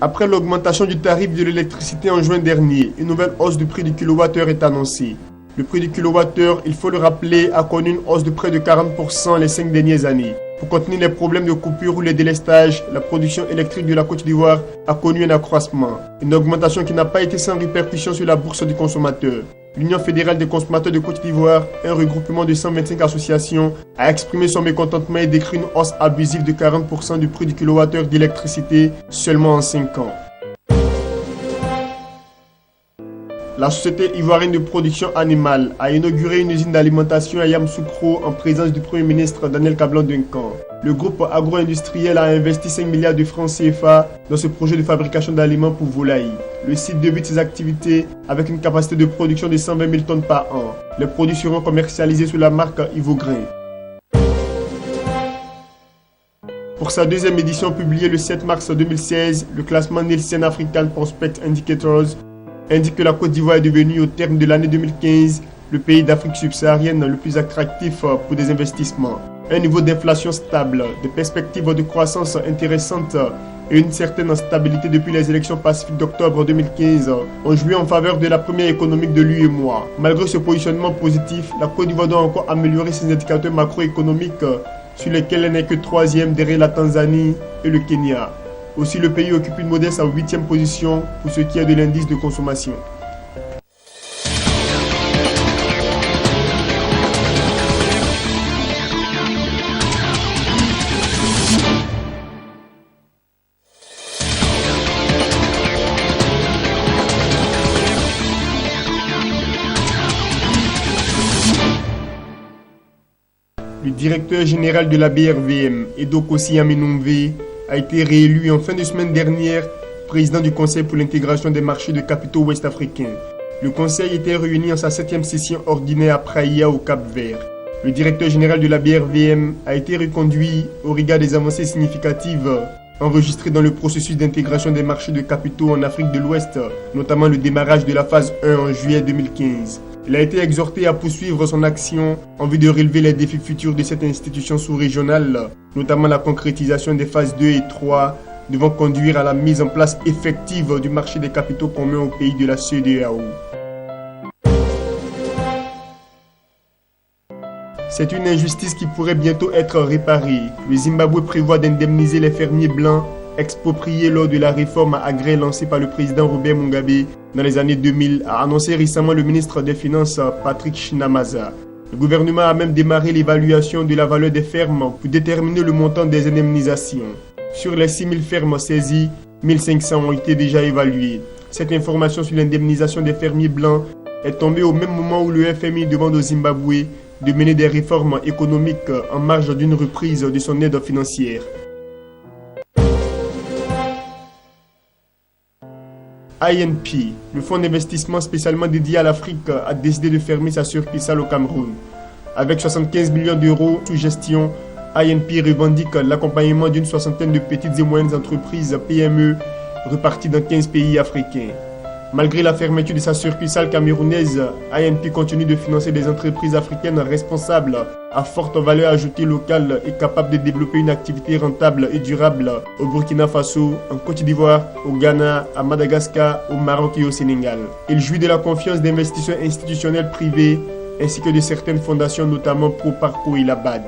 Après l'augmentation du tarif de l'électricité en juin dernier, une nouvelle hausse du prix du kilowattheure est annoncée. Le prix du kilowattheure, il faut le rappeler, a connu une hausse de près de 40% les 5 dernières années. Pour contenir les problèmes de coupure ou les délestages, la production électrique de la Côte d'Ivoire a connu un accroissement. Une augmentation qui n'a pas été sans répercussion sur la bourse du consommateur. L'Union fédérale des consommateurs de Côte d'Ivoire, un regroupement de 125 associations, a exprimé son mécontentement et décrit une hausse abusive de 40% du prix du kilowattheure d'électricité seulement en 5 ans. La société ivoirienne de production animale a inauguré une usine d'alimentation à Yamoussoukro en présence du Premier ministre Daniel Kablan-Duncan. Le groupe agro-industriel a investi 5 milliards de francs CFA dans ce projet de fabrication d'aliments pour volailles. Le site débute ses activités avec une capacité de production de 120 000 tonnes par an. Les produits seront commercialisés sous la marque Ivograin. Pour sa deuxième édition publiée le 7 mars 2016, le classement Nielsen African Prospect Indicators indique que la Côte d'Ivoire est devenue au terme de l'année 2015 le pays d'Afrique subsaharienne le plus attractif pour des investissements. Un niveau d'inflation stable, des perspectives de croissance intéressantes et une certaine stabilité depuis les élections pacifiques d'octobre 2015 ont joué en faveur de la première économique de l'UEMOA. Malgré ce positionnement positif, la Côte d'Ivoire doit encore améliorer ses indicateurs macroéconomiques sur lesquels elle n'est que 3e derrière la Tanzanie et le Kenya. Aussi, le pays occupe une modeste 8e position pour ce qui est de l'indice de consommation. Le directeur général de la BRVM, Edokossi Aminumve, a été réélu en fin de semaine dernière président du Conseil pour l'intégration des marchés de capitaux ouest-africains. Le Conseil était réuni en sa 7e session ordinaire à Praia au Cap-Vert. Le directeur général de la BRVM a été reconduit au regard des avancées significatives enregistrées dans le processus d'intégration des marchés de capitaux en Afrique de l'Ouest, notamment le démarrage de la phase 1 en juillet 2015. Il a été exhorté à poursuivre son action en vue de relever les défis futurs de cette institution sous-régionale, notamment la concrétisation des phases 2 et 3, devant conduire à la mise en place effective du marché des capitaux communs au pays de la CEDEAO. C'est une injustice qui pourrait bientôt être réparée. Le Zimbabwe prévoit d'indemniser les fermiers blancs expropriés lors de la réforme agraire lancée par le président Robert Mugabe dans les années 2000, a annoncé récemment le ministre des Finances Patrick Shinamaza. Le gouvernement a même démarré l'évaluation de la valeur des fermes pour déterminer le montant des indemnisations. Sur les 6000 fermes saisies, 1500 ont été déjà évaluées. Cette information sur l'indemnisation des fermiers blancs est tombée au même moment où le FMI demande au Zimbabwe de mener des réformes économiques en marge d'une reprise de son aide financière. INP, le fonds d'investissement spécialement dédié à l'Afrique, a décidé de fermer sa succursale au Cameroun. Avec 75 millions d'euros sous gestion, INP revendique l'accompagnement d'une soixantaine de petites et moyennes entreprises PME reparties dans 15 pays africains. Malgré la fermeture de sa succursale camerounaise, INP continue de financer des entreprises africaines responsables à forte valeur ajoutée locale et capables de développer une activité rentable et durable au Burkina Faso, en Côte d'Ivoire, au Ghana, à Madagascar, au Maroc et au Sénégal. Il jouit de la confiance d'investisseurs institutionnels privés ainsi que de certaines fondations, notamment Pro Parco et la BAD.